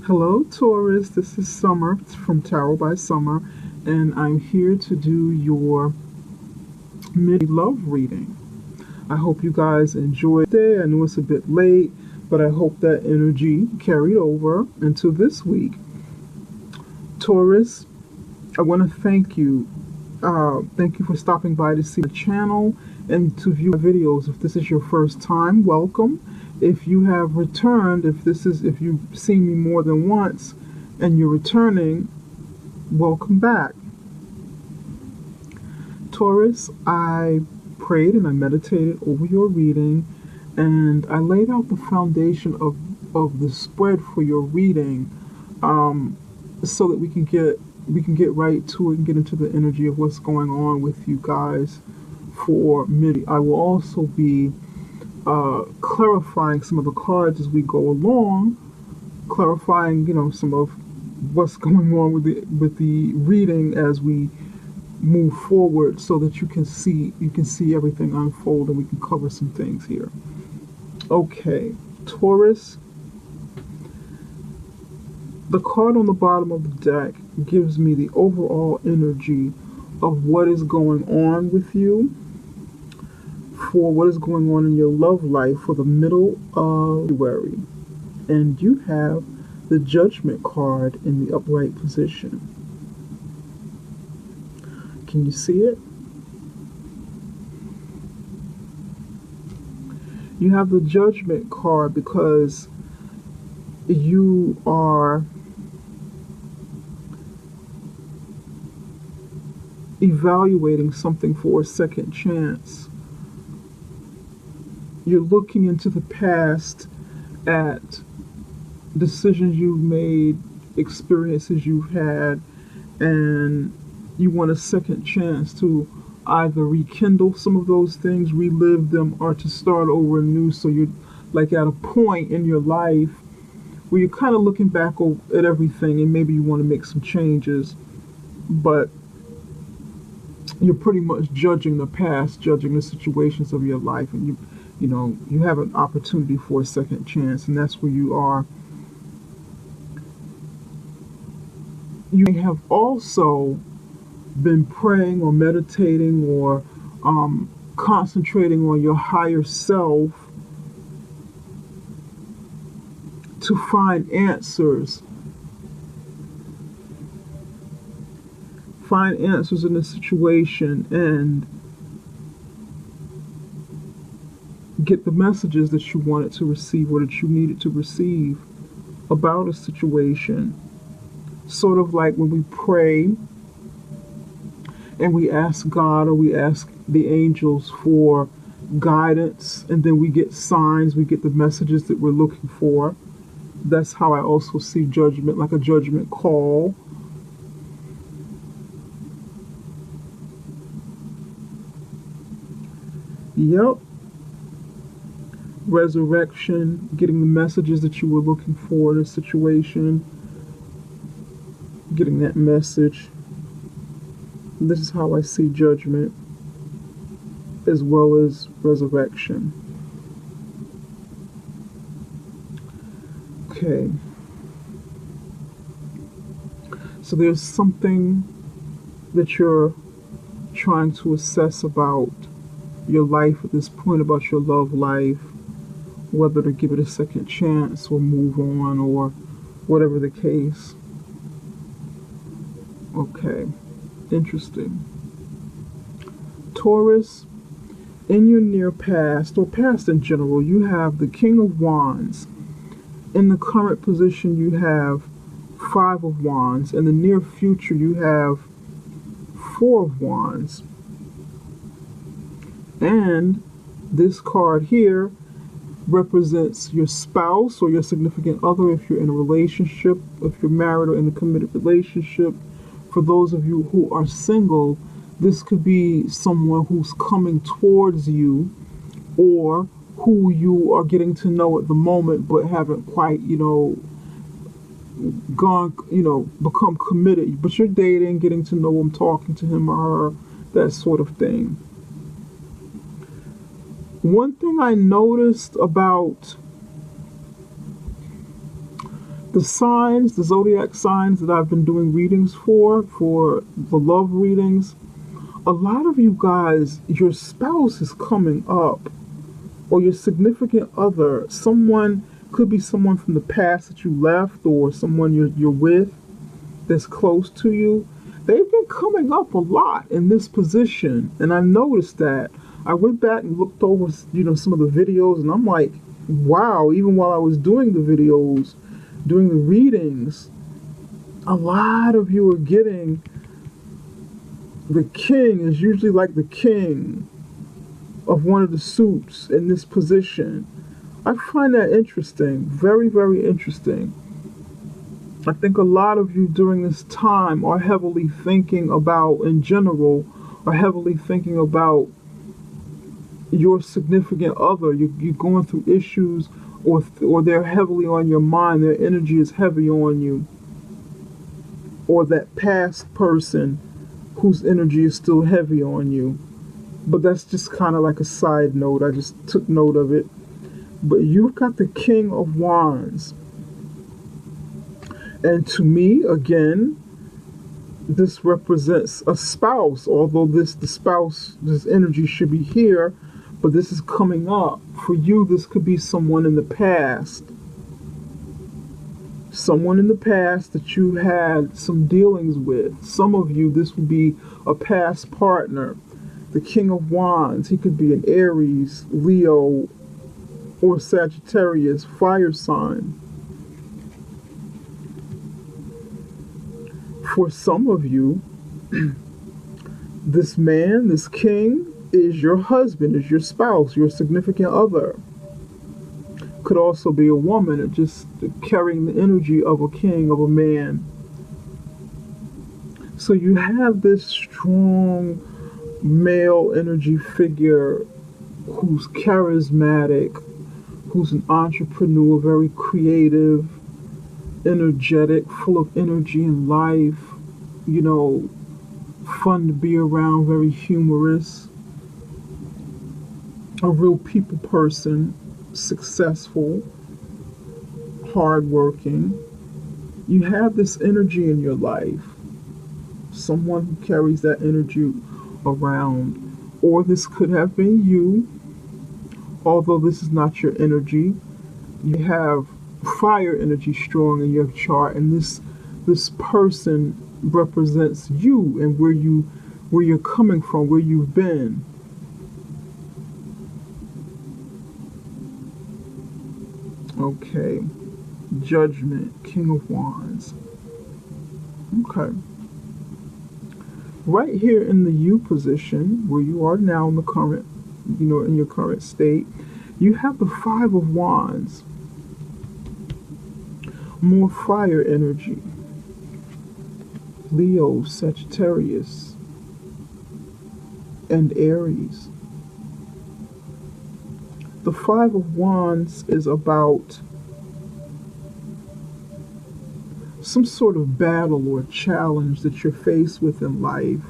Hello, Taurus. This is Summer from Tarot by Summer, and I'm here to do your mid-love reading. I hope you guys enjoyed it. I know it's a bit late, but I hope that energy carried over into this week. Taurus, I want to thank you. Thank you for stopping by to see the channel and to view my videos. If this is your first time, welcome. If you have returned, if you've seen me more than once and you're returning, welcome back. Taurus, I prayed and I meditated over your reading, and I laid out the foundation of the spread for your reading, so that we can get right to it and get into the energy of what's going on with you guys for midi. I will also be clarifying some of the cards as we go along, clarifying, some of what's going on with the reading as we move forward, so that you can see everything unfold and we can cover some things here. Okay, Taurus, the card on the bottom of the deck gives me the overall energy of what is going on with you, for what is going on in your love life for the middle of February. And you have the Judgment card in the upright position. Can you see it? You have the Judgment card because you are evaluating something for a second chance. You're looking into the past at decisions you've made, experiences you've had, and you want a second chance to either rekindle some of those things, relive them, or to start over anew. So you're like at a point in your life where you're kind of looking back at everything, and maybe you want to make some changes, but you're pretty much judging the past, judging the situations of your life, and you have an opportunity for a second chance, and that's where you are. You may have also been praying or meditating or concentrating on your higher self to find answers. Find answers in the situation and get the messages that you wanted to receive or that you needed to receive about a situation. Sort of like when we pray and we ask God or we ask the angels for guidance, and then we get signs, we get the messages that we're looking for. That's how I also see judgment, like a judgment call. Yep. Resurrection, getting the messages that you were looking for in a situation, getting that message. This is how I see judgment as well as resurrection. Okay. So there's something that you're trying to assess about your life at this point, about your love life, whether to give it a second chance or move on or whatever the case. Okay, interesting. Taurus, in your near past, or past in general, you have the King of Wands. In the current position, you have Five of Wands. In the near future, you have Four of Wands. And this card here represents your spouse or your significant other if you're in a relationship, if you're married or in a committed relationship. For those of you who are single, this could be someone who's coming towards you or who you are getting to know at the moment but haven't quite, become committed. But you're dating, getting to know him, talking to him or her, that sort of thing. One thing I noticed about The signs, the zodiac signs that I've been doing readings for the love readings, a lot of you guys, your spouse is coming up, or your significant other. Someone could be someone from the past that you left, or someone you're with that's close to you. They've been coming up a lot in this position, and I noticed that. I went back and looked over, some of the videos, and I'm like, wow, even while I was doing the videos, doing the readings, a lot of you are getting the king is usually like the king of one of the suits in this position. I find that interesting, very, very interesting. I think a lot of you during this time are heavily thinking about, in general, are heavily thinking about your significant other. You're going through issues, or they're heavily on your mind. Their energy is heavy on you. Or that past person whose energy is still heavy on you. But that's just kind of like a side note. I just took note of it. But you've got the King of Wands. And to me, again, this represents a spouse. Although this energy should be here, but this is coming up. For you, this could be someone in the past. Someone in the past that you had some dealings with. Some of you, this would be a past partner. The King of Wands, he could be an Aries, Leo, or Sagittarius, fire sign. For some of you, this man, this king, is your husband, is your spouse, your significant other. Could also be a woman, or just carrying the energy of a king, of a man. So you have this strong male energy figure who's charismatic, who's an entrepreneur, very creative, energetic, full of energy and life, fun to be around, very humorous, a real people person, successful, hardworking. You have this energy in your life. Someone who carries that energy around. Or this could have been you, although this is not your energy. You have fire energy strong in your chart, and this person represents you and where you're coming from, where you've been. Okay. Judgment, King of Wands. Okay. Right here in the you position, where you are now in the current, in your current state, you have the Five of Wands. More fire energy. Leo, Sagittarius, and Aries. The Five of Wands is about some sort of battle or challenge that you're faced with in life.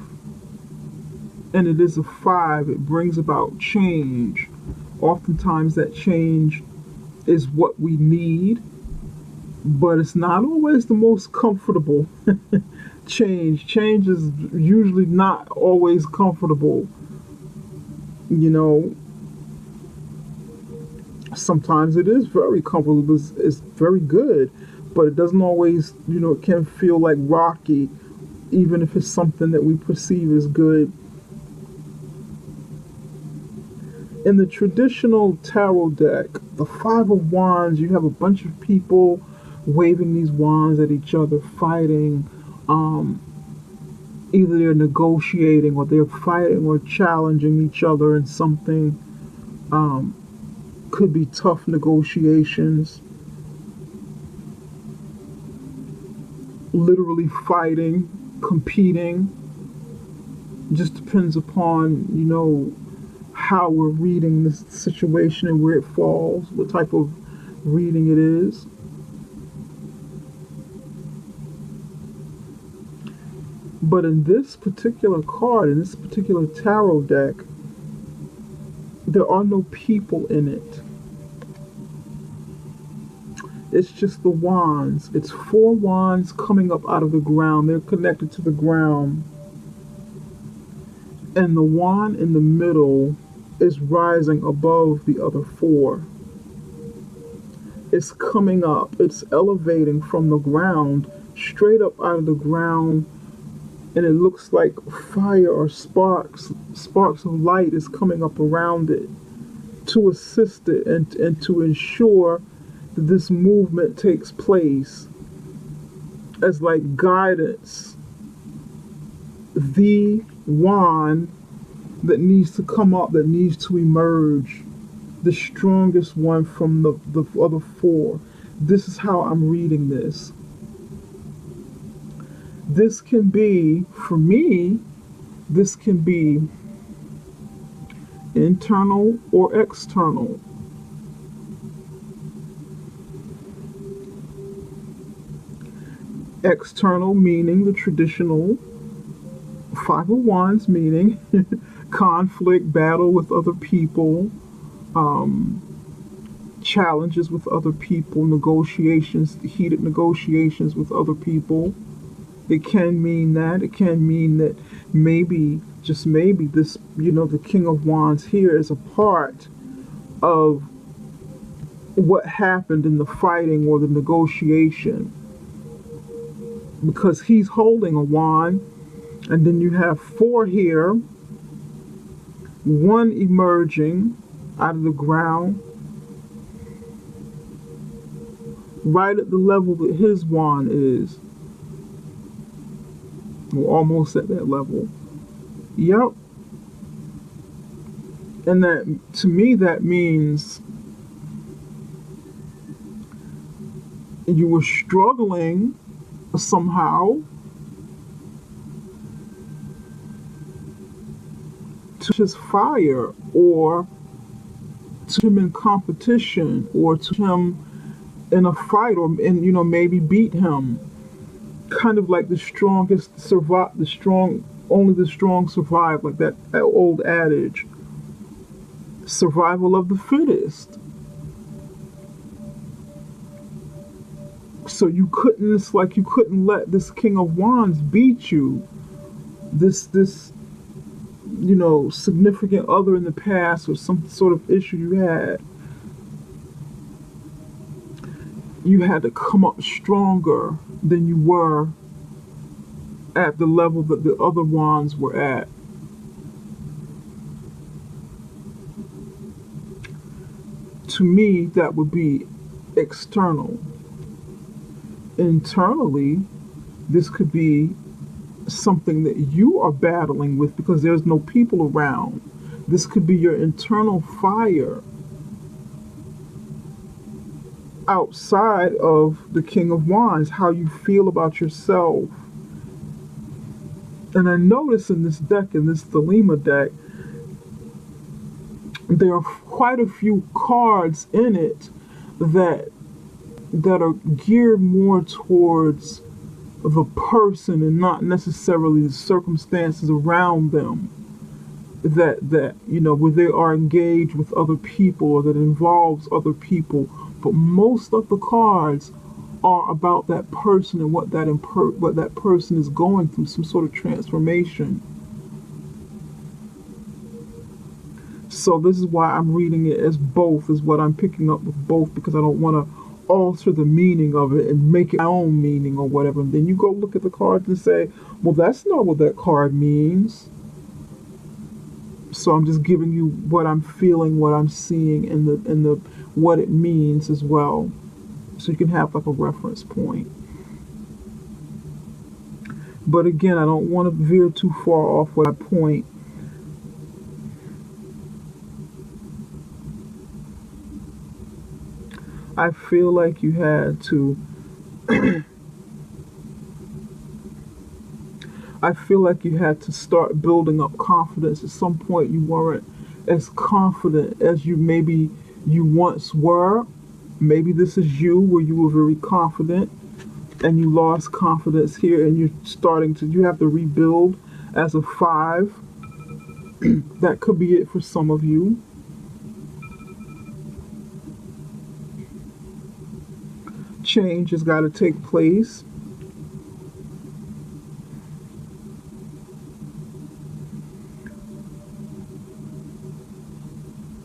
And it is a 5. It brings about change. Oftentimes that change is what we need, but it's not always the most comfortable change. Change is usually not always comfortable. Sometimes it is very comfortable, it's very good, but it doesn't always, it can feel like rocky, even if it's something that we perceive as good. In the traditional tarot deck, the Five of Wands, you have a bunch of people waving these wands at each other, fighting. Either they're negotiating, or they're fighting or challenging each other in something. Could be tough negotiations. Literally fighting, competing. Just depends upon, how we're reading this situation and where it falls, what type of reading it is. But in this particular card, in this particular tarot deck, there are no people in it. It's just the wands. It's 4 wands coming up out of the ground. They're connected to the ground. And the wand in the middle is rising above the other 4. It's coming up. It's elevating from the ground, straight up out of the ground. And it looks like fire or sparks of light is coming up around it to assist it and to ensure that this movement takes place as like guidance. The wand that needs to come up, that needs to emerge, the strongest one from the other 4. This is how I'm reading this. This can be, for me, this can be internal or external. External meaning the traditional 5 of Wands, meaning conflict, battle with other people, challenges with other people, negotiations, heated negotiations with other people. It can mean that. It can mean that maybe, just maybe, this, the King of Wands here is a part of what happened in the fighting or the negotiation. Because he's holding a wand, and then you have 4 here, 1 emerging out of the ground, right at the level that his wand is. We're almost at that level. Yep. And that, to me, that means you were struggling somehow to his fire, or to him in competition, or to him in a fight, or maybe beat him. Kind of like the strongest survive, only the strong survive, like that old adage. Survival of the fittest. So it's like you couldn't let this King of Wands beat you. This significant other in the past, or some sort of issue you had. You had to come up stronger than you were at the level that the other wands were at. To me, that would be external. Internally, this could be something that you are battling with because there's no people around. This could be your internal fire outside of the King of Wands, how you feel about yourself. And I notice in this deck, in this Thelema deck, there are quite a few cards in it that are geared more towards the person and not necessarily the circumstances around them. That where they are engaged with other people, or that involves other people. But most of the cards are about that person and what that person is going through, some sort of transformation. So this is why I'm reading it as both, is what I'm picking up with both, because I don't want to alter the meaning of it and make it my own meaning or whatever. And then you go look at the cards and say, well, that's not what that card means. So I'm just giving you what I'm feeling, what I'm seeing, and the what it means as well, so you can have like a reference point. But again, I don't want to veer too far off with my point. I feel like you had to I feel like you had to start building up confidence. At some point you weren't as confident as you once were. Maybe this is you, where you were very confident and you lost confidence here, and you have to rebuild as a 5. That could be it for some of you. change has got to take place.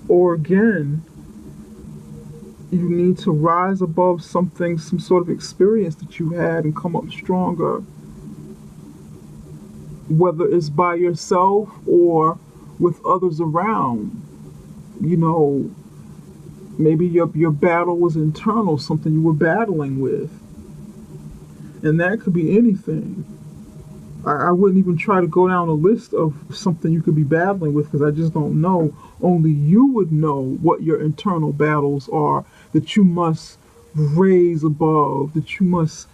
Or again, you need to rise above something, some sort of experience that you had and come up stronger. Whether it's by yourself or with others around. You know, maybe your battle was internal, something you were battling with. And that could be anything. I wouldn't even try to go down a list of something you could be battling with because I just don't know. Only you would know what your internal battles are that you must raise above, that you must,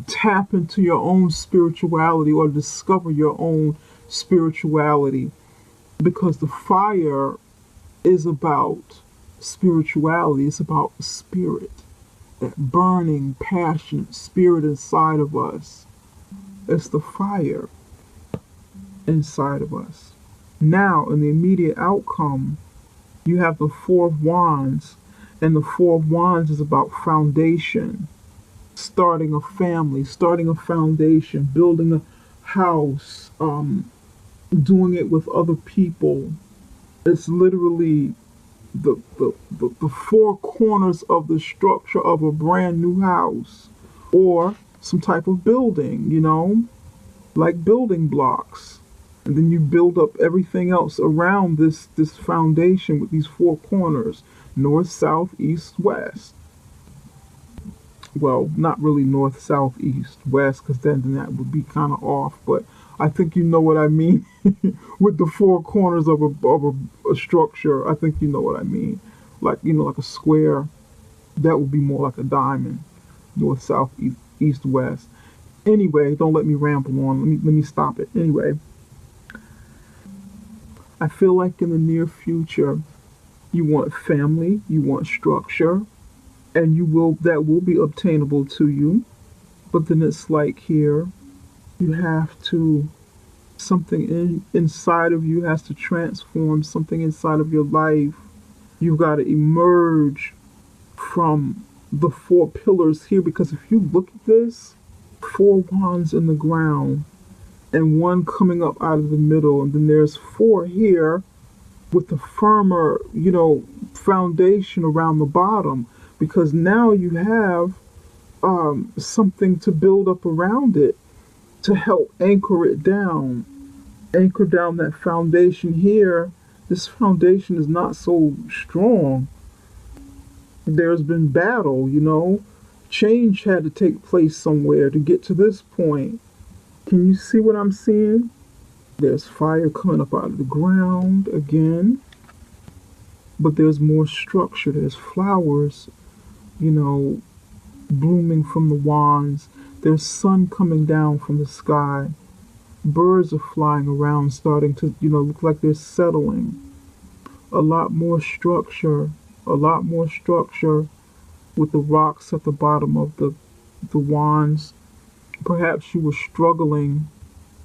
tap into your own spirituality or discover your own spirituality. Because the fire is about spirituality, it's about spirit, that burning, passionate spirit inside of us. It's the fire inside of us. Now, in the immediate outcome, you have the Four of Wands, and the Four of Wands is about foundation, starting a family, starting a foundation, building a house, doing it with other people. It's literally the four corners of the structure of a brand new house or some type of building, like building blocks. And then you build up everything else around this foundation with these four corners: north, south, east, west. Well, not really north, south, east, west, because then that would be kind of off. But I think you know what I mean with the four corners of a structure. I think you know what I mean. Like, like a square. That would be more like a diamond. North, south, east, west. Anyway, don't let me ramble on. Let me stop it. Anyway, I feel like in the near future, you want family, you want structure, and that will be obtainable to you. But then it's like here, you have to, something inside of you has to transform, something inside of your life. You've got to emerge from the four pillars here, because if you look at this, four wands in the ground and one coming up out of the middle, and then there's four here with a firmer, foundation around the bottom, because now you have something to build up around it to help anchor down that foundation here. This foundation is not so strong. There's been battle, change had to take place somewhere to get to this point. Can you see what I'm seeing? There's fire coming up out of the ground again, but there's more structure. There's flowers, blooming from the wands. There's sun coming down from the sky. Birds are flying around, starting to, look like they're settling. A lot more structure with the rocks at the bottom of the wands. Perhaps you were struggling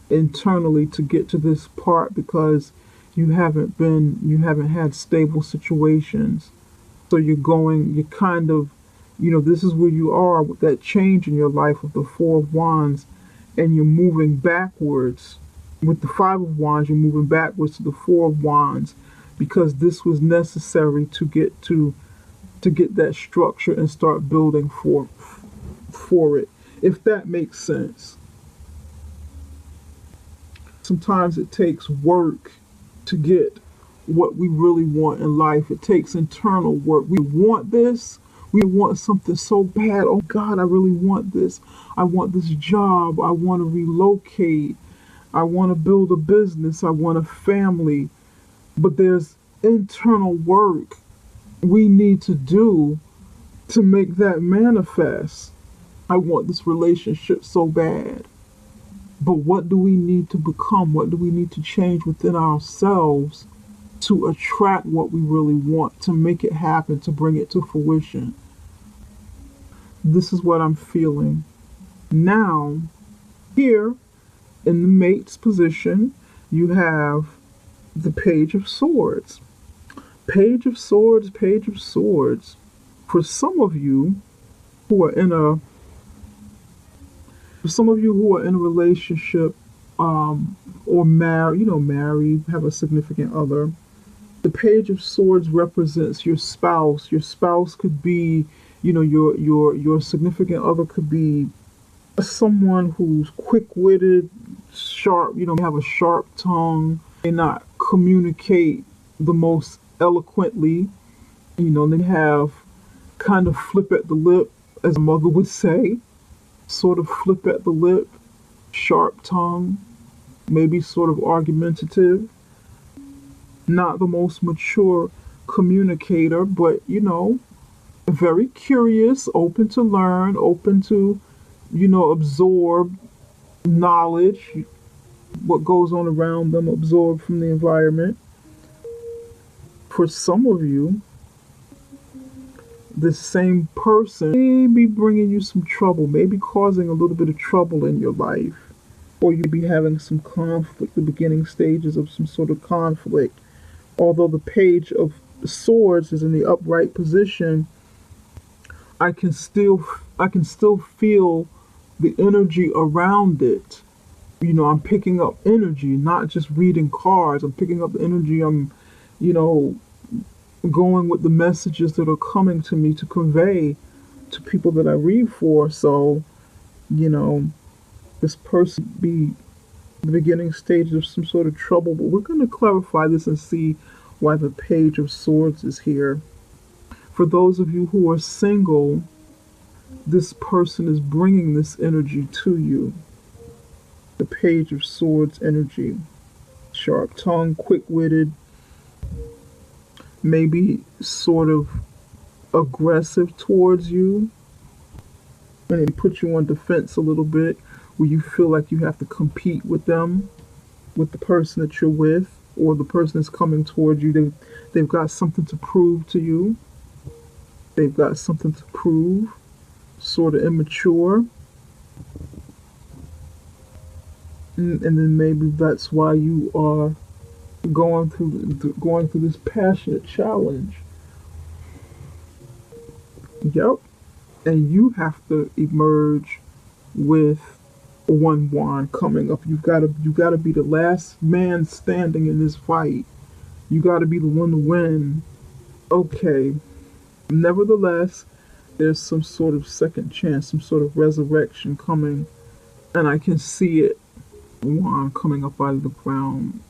internally to get to this part because you haven't had stable situations. So you're kind of, this is where you are with that change in your life with the Four of Wands, and you're moving backwards. With the Five of Wands, you're moving backwards to the Four of Wands, because this was necessary to get that structure and start building for it, if that makes sense. Sometimes it takes work to get what we really want in life. It takes internal work. We want this. We want something so bad. Oh God, I really want this. I want this job. I want to relocate. I want to build a business. I want a family. But there's internal work we need to do to make that manifest. I want this relationship so bad. But what do we need to become? What do we need to change within ourselves to attract what we really want, to make it happen, to bring it to fruition? This is what I'm feeling. Now, here in the mate's position, you have the Page of Swords. Page of Swords, Page of Swords. For some of you who are in a relationship, or married, have a significant other, the Page of Swords represents your spouse. Your spouse could be, your significant other could be someone who's quick-witted, sharp, have a sharp tongue. They not communicate the most eloquently. They have kind of flip at the lip, as a mother would say, sort of flip at the lip, sharp tongue, maybe sort of argumentative, not the most mature communicator, but very curious, open to learn, open to absorb knowledge, what goes on around them, absorb from the environment. For some of you, this same person may be bringing you some trouble, maybe causing a little bit of trouble in your life, or you be having some conflict, the beginning stages of some sort of conflict. Although the Page of Swords is in the upright position, I can still feel the energy around it. I'm picking up energy, not just reading cards. I'm picking up the energy. I'm, going with the messages that are coming to me to convey to people that I read for. So, this person be the beginning stage of some sort of trouble. But we're going to clarify this and see why the Page of Swords is here. For those of you who are single, this person is bringing this energy to you. The Page of Swords energy. Sharp tongue, quick-witted, maybe sort of aggressive towards you, and it puts you on defense a little bit, where you feel like you have to compete with them, with the person that you're with, or the person that's coming towards you. They've got something to prove to you. They've got something to prove. Sort of immature. And then maybe that's why you are going through this passionate challenge. Yep. And you have to emerge with one wand coming up. You gotta be the last man standing in this fight. You gotta be the one to win. Okay. Nevertheless, there's some sort of second chance, some sort of resurrection coming, and I can see it. Wand coming up out of the ground.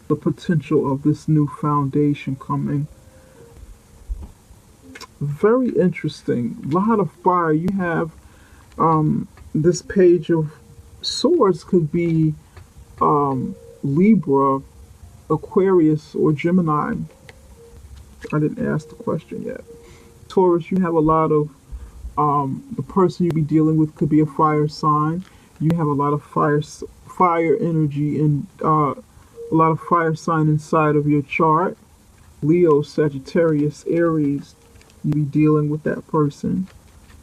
The potential of this new foundation coming. Very interesting. A lot of fire. You have this Page of Swords could be Libra, Aquarius, or Gemini. I didn't ask the question yet. Taurus, you have a lot of the person you be dealing with could be a fire sign. You have a lot of fire energy and a lot of fire sign inside of your chart. Leo, Sagittarius, Aries, you be dealing with that person.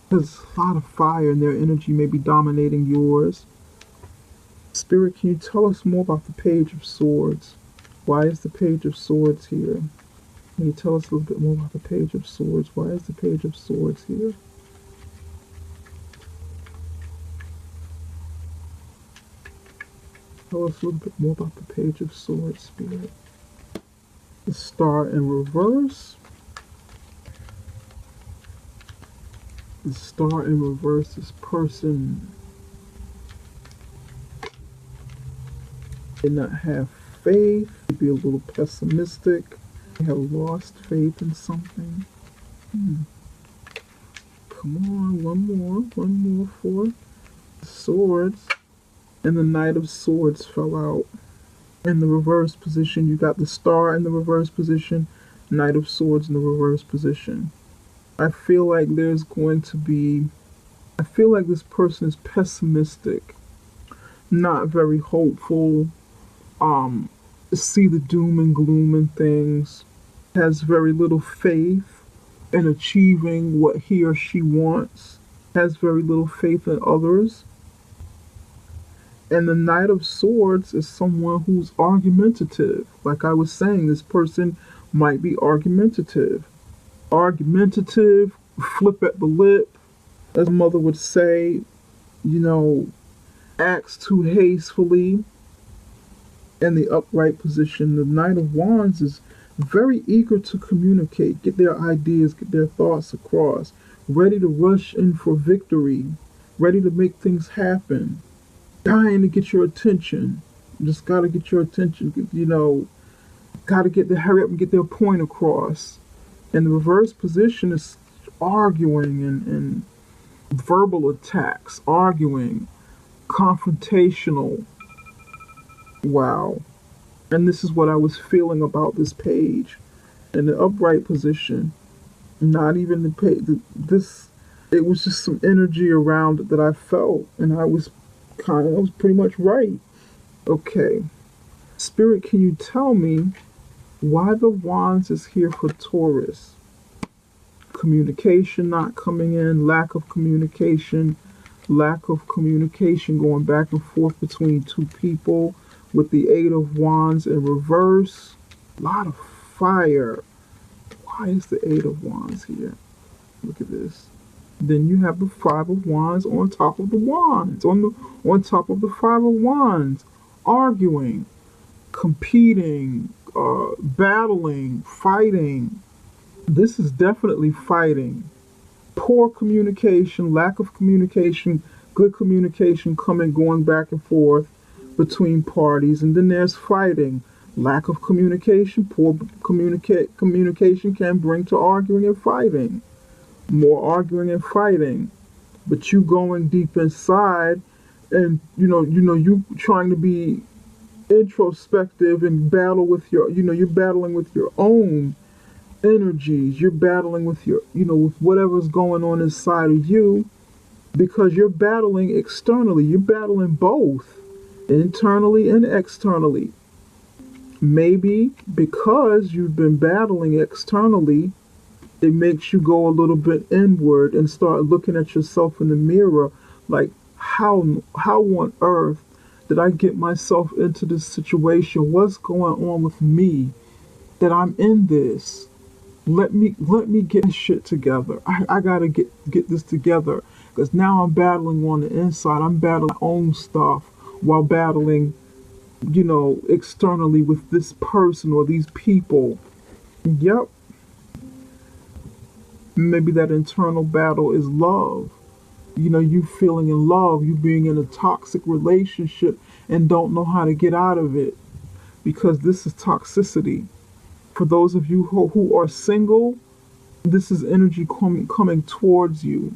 There's a lot of fire and their energy may be dominating yours. Spirit, can you tell us more about the Page of Swords? Why is the Page of Swords here? Can you tell us a little bit more about the Page of Swords? Why is the Page of Swords here? Tell us a little bit more about the Page of Swords, Spirit. The Star in reverse. The Star in reverse, this person did not have faith, be a little pessimistic, they have lost faith in something. Come on, one more for the Swords. And the Knight of Swords fell out. In the reverse position, you got the Star in the reverse position, Knight of Swords in the reverse position. I feel like this person is pessimistic, not very hopeful, see the doom and gloom in things, has very little faith in achieving what he or she wants, has very little faith in others. And the Knight of Swords is someone who's argumentative. Like I was saying, this person might be argumentative, flip at the lip, as mother would say, you know, acts too hastily. In the upright position, the Knight of Wands is very eager to communicate, get their ideas, get their thoughts across, ready to rush in for victory, ready to make things happen, dying to get your attention. Just gotta get your attention, gotta get the hurry up and get their point across. And the reverse position is arguing and verbal attacks, arguing, confrontational. Wow. And this is what I was feeling about this page. In the upright position, not even the page, it was just some energy around it that I felt, and I was pretty much right. Okay. Spirit, can you tell me why the Wands is here for Taurus? Communication not coming in, lack of communication going back and forth between two people, with the Eight of Wands in reverse. A lot of fire. Why is the Eight of Wands here? Look at this. Then you have the Five of Wands on top of the Wands, on top of the Five of Wands, arguing, competing, battling, fighting. This is definitely fighting. Poor communication, lack of communication, good communication going back and forth between parties. And then there's fighting. Lack of communication, poor communication can bring to arguing and fighting. More arguing and fighting. But you going deep inside, and you trying to be introspective and battle with you're battling with your own energies. You're battling with with whatever's going on inside of you, because you're battling externally. You're battling both, internally and externally. Maybe because you've been battling externally, it makes you go a little bit inward and start looking at yourself in the mirror, like, how on earth did I get myself into this situation? What's going on with me that I'm in this? Let me get this shit together. I gotta get this together, because now I'm battling on the inside. I'm battling my own stuff while battling, externally with this person or these people. Yep. Maybe that internal battle is love. You feeling in love, you being in a toxic relationship and don't know how to get out of it, because this is toxicity. For those of you who are single, this is energy coming towards you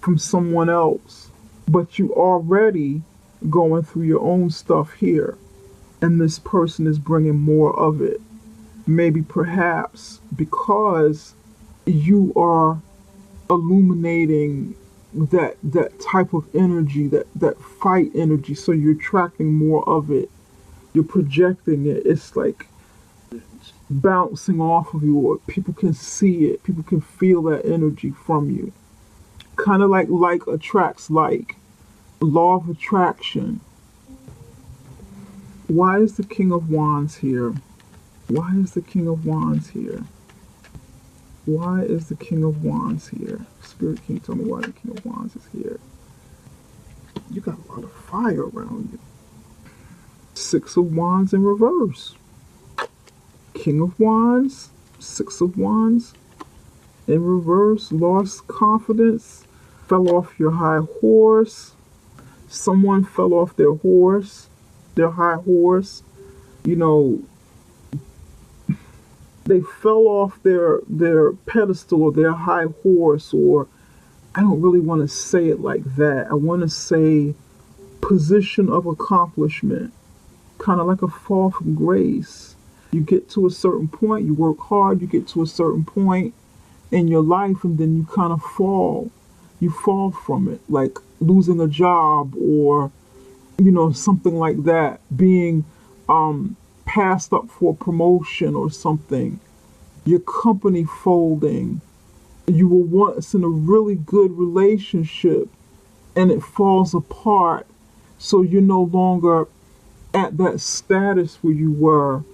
from someone else, but you already going through your own stuff here, and this person is bringing more of it. Maybe perhaps because you are illuminating that type of energy, that fight energy, so you're attracting more of it. You're projecting it. It's like bouncing off of you, or people can see it. People can feel that energy from you. Kind of like attracts like. Law of attraction. Why is the King of Wands here? Why is the King of Wands here? Why is the King of Wands here? Spirit, can you tell me why the King of Wands is here? You got a lot of fire around you. Six of Wands in reverse. King of Wands, Six of Wands in reverse. Lost confidence. Fell off your high horse. Someone fell off their high horse. They fell off their pedestal or their high horse, or I don't really want to say it like that. I want to say position of accomplishment, kind of like a fall from grace. You get to a certain point, you work hard, you get to a certain point in your life, and then you kind of fall. You fall from it, like losing a job, or something like that, being passed up for promotion or something, your company folding. You were once in a really good relationship and it falls apart, so you're no longer at that status where you were.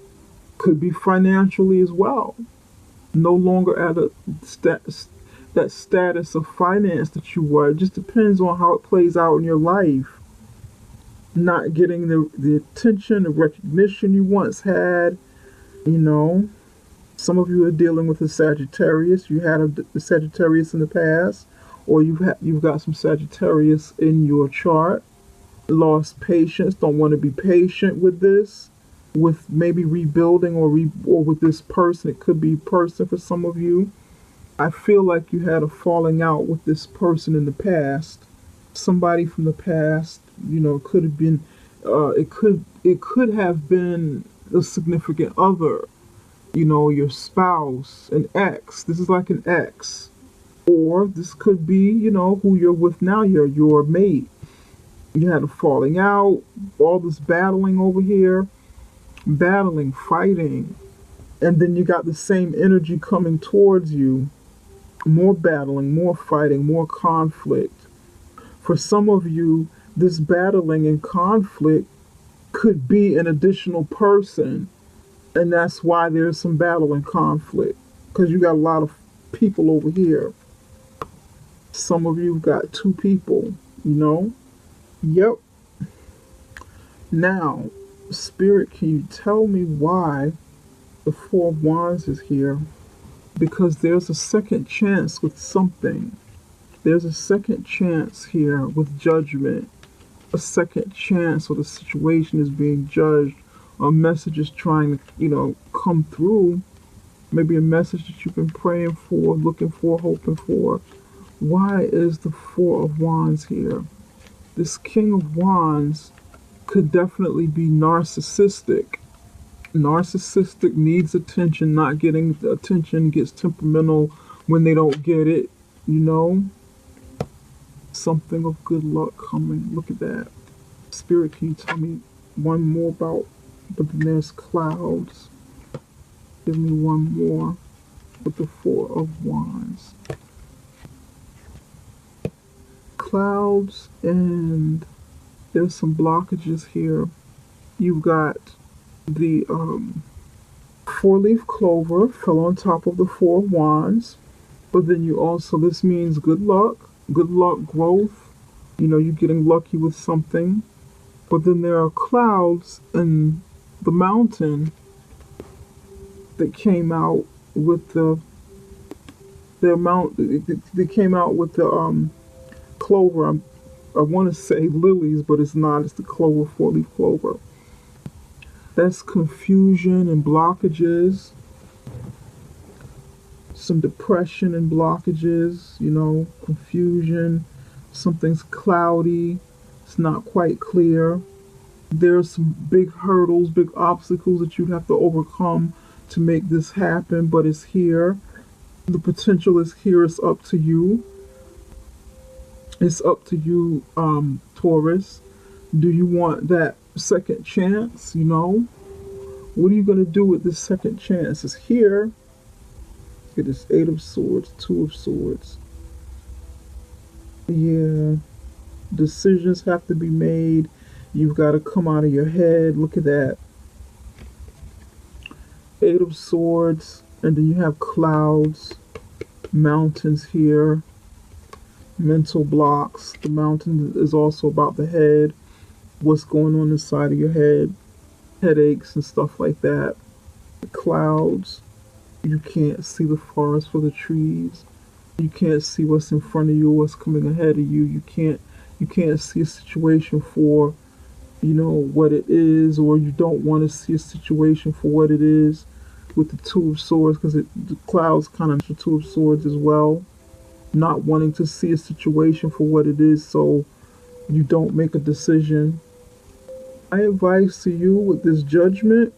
Could be financially as well. No longer at that status of finance that you were. It just depends on how it plays out in your life. Not getting the attention, the recognition you once had, you know. Some of you are dealing with a Sagittarius. You had a Sagittarius in the past, or you've got some Sagittarius in your chart. Lost patience, don't want to be patient with this, with maybe rebuilding or with this person. It could be a person for some of you. I feel like you had a falling out with this person in the past. Somebody from the past, could have been, it could have been a significant other, your spouse, an ex. This is like an ex. Or this could be, who you're with now, your mate. You had a falling out, all this battling over here, battling, fighting, and then you got the same energy coming towards you. More battling, more fighting, more conflict. For some of you, this battling and conflict could be an additional person, and that's why there's some battle and conflict, because you got a lot of people over here. Some of you got two people, Yep. Now, Spirit, can you tell me why the Four of Wands is here? Because there's a second chance with something. There's a second chance here with judgment. A second chance where the situation is being judged. A message is trying to, come through. Maybe a message that you've been praying for, looking for, hoping for. Why is the Four of Wands here? This King of Wands could definitely be narcissistic. Narcissistic, needs attention, not getting the attention, gets temperamental when they don't get it, Something of good luck coming. Look at that. Spirit, can you tell me one more about, but then there's clouds. Give me one more with the Four of Wands. Clouds, and there's some blockages here. You've got the four-leaf clover fell on top of the Four of Wands, but then you also, this means good luck, growth, you're getting lucky with something. But then there are clouds and the mountain that came out with the clover. I want to say lilies, but it's not. It's the clover, four-leaf clover. That's confusion and blockages. Some depression and blockages, confusion. Something's cloudy. It's not quite clear. There's some big hurdles, big obstacles that you'd have to overcome to make this happen, but it's here. The potential is here. It's up to you. It's up to you, Taurus. Do you want that second chance, What are you going to do with this second chance? It's here. Look at this Eight of Swords, Two of Swords. Yeah. Decisions have to be made. You've got to come out of your head. Look at that. Eight of Swords. And then you have clouds, mountains here. Mental blocks. The mountain is also about the head. What's going on inside of your head. Headaches and stuff like that. The clouds. You can't see the forest for the trees. You can't see what's in front of you, what's coming ahead of you. You can't see a situation for, what it is, or you don't want to see a situation for what it is with the Two of Swords, because the clouds kind of the Two of Swords as well. Not wanting to see a situation for what it is, so you don't make a decision. My advice to you with this judgment,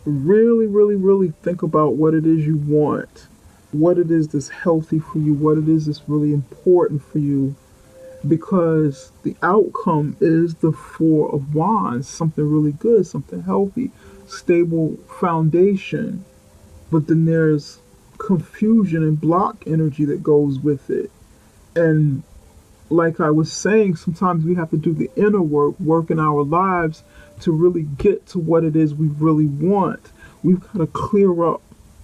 really, really, really think about what it is you want. What it is that's healthy for you. What it is that's really important for you. Because the outcome is the Four of Wands. Something really good, something healthy, stable foundation. But then there's confusion and block energy that goes with it. And like I was saying, sometimes we have to do the inner work in our lives to really get to what it is we really want. We've got to clear up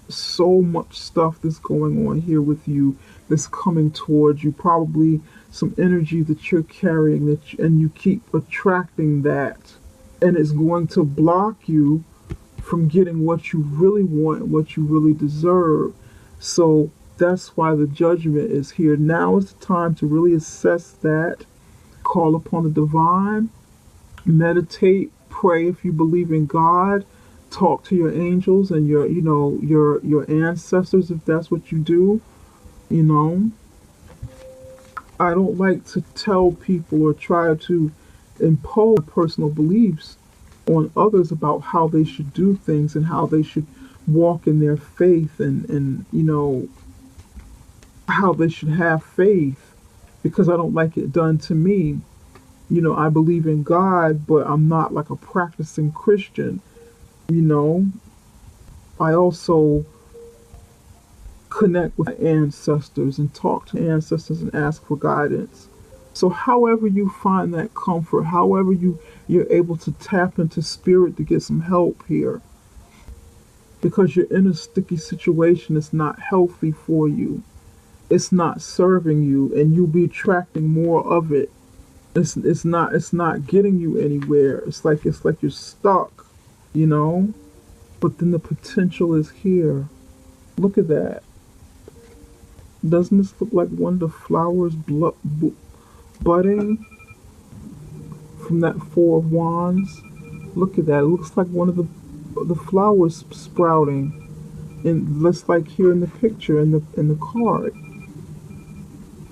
so much stuff that's going on here with you, that's coming towards you. Probably some energy that you're carrying, and you keep attracting that, and it's going to block you from getting what you really want, what you really deserve. So that's why the judgment is here. Now is the time to really assess that, call upon the divine, meditate, pray if you believe in God, talk to your angels and your ancestors if that's what you do. You know, I don't like to tell people or try to impose personal beliefs on others about how they should do things and how they should walk in their faith, and how they should have faith, because I don't like it done to me. I believe in God, but I'm not like a practicing Christian. You know, I also connect with ancestors and talk to ancestors and ask for guidance. So however you find that comfort, however you're able to tap into spirit to get some help here, because you're in a sticky situation, it's not healthy for you. It's not serving you, and you'll be attracting more of it. It's not getting you anywhere. It's like you're stuck, you know? But then the potential is here. Look at that. Doesn't this look like one of the flowers budding from that Four of Wands? Look at that. It looks like one of the flowers sprouting. And just like here in the picture, in the card.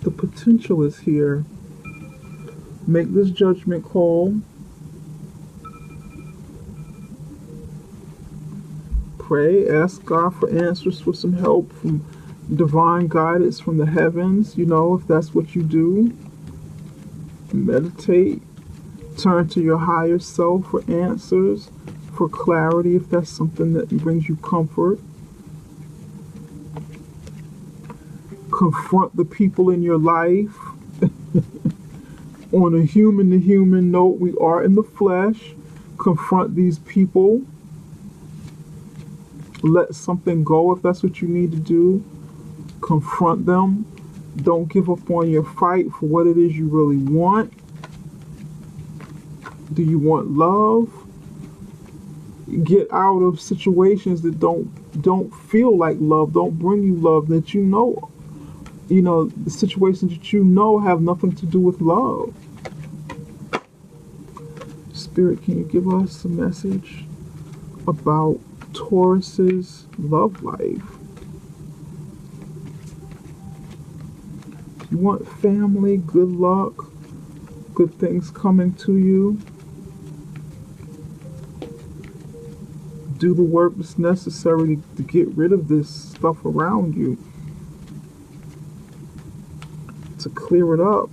The potential is here. Make this judgment call. Pray, ask God for answers, for some help from divine guidance from the heavens, if that's what you do. Meditate. Turn to your higher self for answers, for clarity, if that's something that brings you comfort. Confront the people in your life. On a human to human note, we are in the flesh. Confront these people. Let something go if that's what you need to do. Confront them. Don't give up on your fight for what it is you really want. Do you want love? Get out of situations that don't feel like love, don't bring you love, that the situations that have nothing to do with love. Spirit, can you give us a message about Taurus's love life? You want family, good luck, good things coming to you. Do the work that's necessary to get rid of this stuff around you, to clear it up.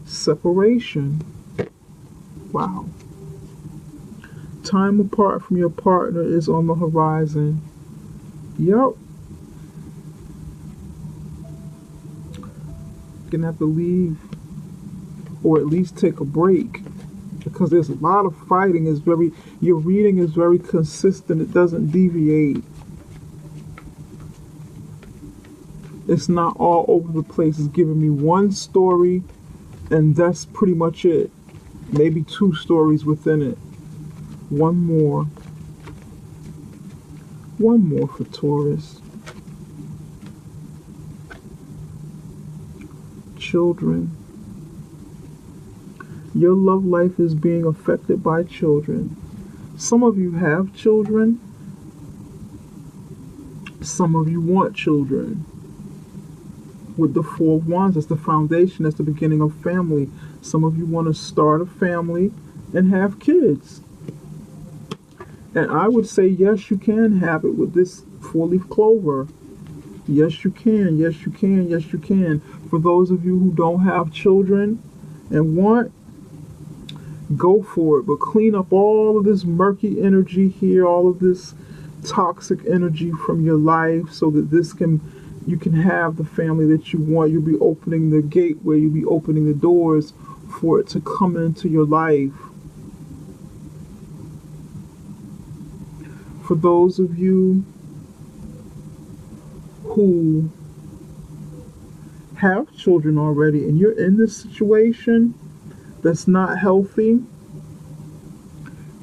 Separation. Wow. Time apart from your partner is on the horizon. Yep. You're gonna have to leave, or at least take a break, because there's a lot of fighting. Your reading is very consistent. It doesn't deviate. It's not all over the place. It's giving me one story, and that's pretty much it. Maybe two stories within it. One more. One more for Taurus. Children. Your love life is being affected by children. Some of you have children. Some of you want children. With the Four of Wands, that's the foundation, that's the beginning of family. Some of you want to start a family and have kids. And I would say, yes, you can have it with this four-leaf clover. Yes, you can. Yes, you can. Yes, you can. For those of you who don't have children and want, go for it. But clean up all of this murky energy here, all of this toxic energy from your life, so that you can have the family that you want. You'll be opening the gateway. You'll be opening the doors for it to come into your life. For those of you who have children already and you're in this situation that's not healthy,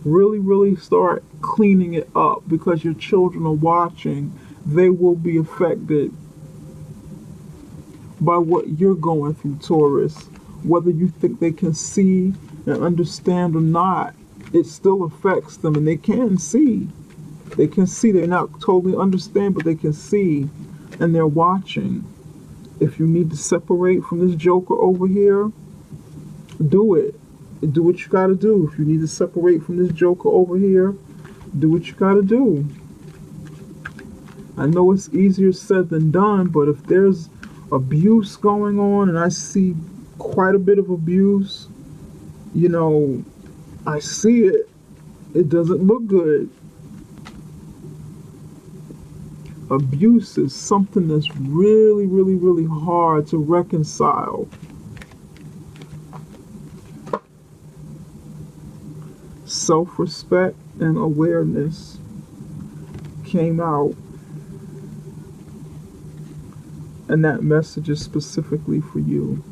really start cleaning it up, because your children are watching. They will be affected by what you're going through, Taurus. Whether you think they can see and understand or not, it still affects them, and they can see. They can see. They're not totally understand, but they can see, and they're watching. If you need to separate from this joker over here, do it. Do what you gotta do. If you need to separate from this joker over here, do what you gotta do. I know it's easier said than done, but if there's abuse going on, and I see quite a bit of abuse, I see it. It doesn't look good. Abuse is something that's really hard to reconcile. Self-respect and awareness came out, and that message is specifically for you.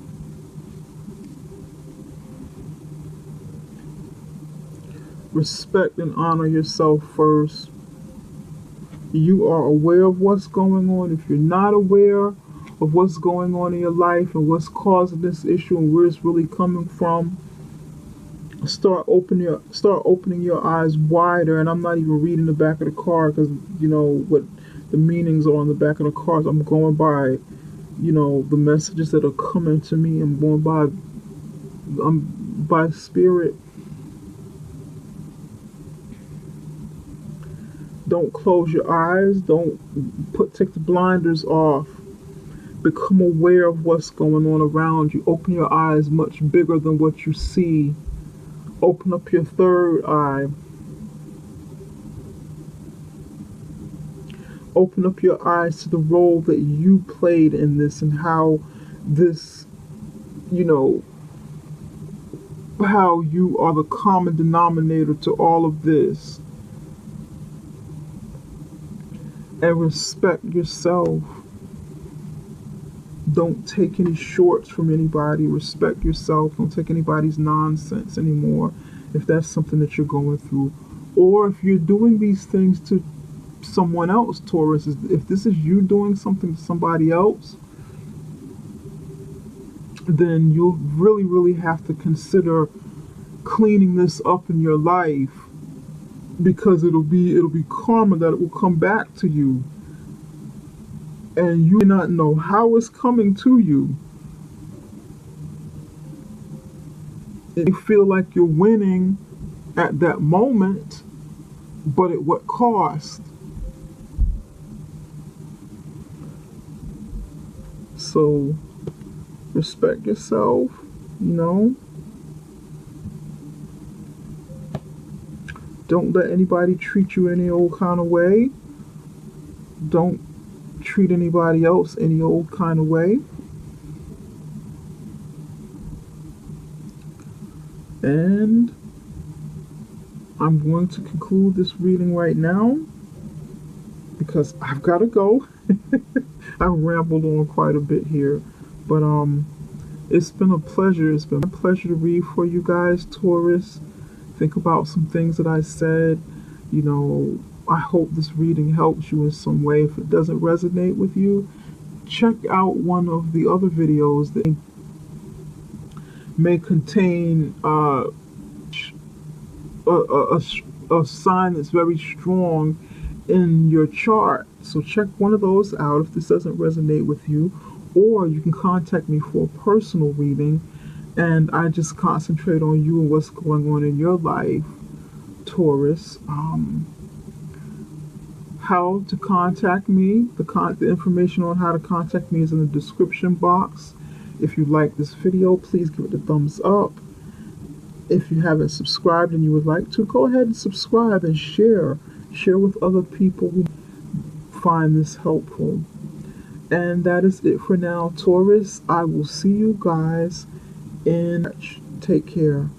Respect and honor yourself first. You are aware of what's going on. If you're not aware of what's going on in your life and what's causing this issue and where it's really coming from, start opening your eyes wider. And I'm not even reading the back of the card, because what the meanings are on the back of the cards. I'm going by the messages that are coming to me. I'm going by spirit. Don't close your eyes. Don't take the blinders off. Become aware of what's going on around you. Open your eyes much bigger than what you see. Open up your third eye. Open up your eyes to the role that you played in this, and how this, how you are the common denominator to all of this. And respect yourself. Don't take any shorts from anybody. Respect yourself. Don't take anybody's nonsense anymore, if that's something that you're going through. Or if you're doing these things to someone else, Taurus, if this is you doing something to somebody else, then you'll really have to consider cleaning this up in your life, because it'll be karma that it will come back to you, and you may not know how it's coming to you. You feel like you're winning at that moment, but at what cost? So respect yourself, Don't let anybody treat you any old kind of way. Don't treat anybody else any old kind of way. And I'm going to conclude this reading right now, because I've got to go. I rambled on quite a bit here, but it's been a pleasure. It's been a pleasure to read for you guys, Taurus. Think about some things that I said. I hope this reading helps you in some way. If it doesn't resonate with you, check out one of the other videos that may contain a sign that's very strong in your chart. So check one of those out if this doesn't resonate with you. Or you can contact me for a personal reading, and I just concentrate on you and what's going on in your life, Taurus. How to contact me, the information on how to contact me is in the description box. If you like this video, please give it a thumbs up. If you haven't subscribed and you would like to, go ahead and subscribe and share with other people who find this helpful. And that is it for now, Taurus. I will see you guys in. Take care.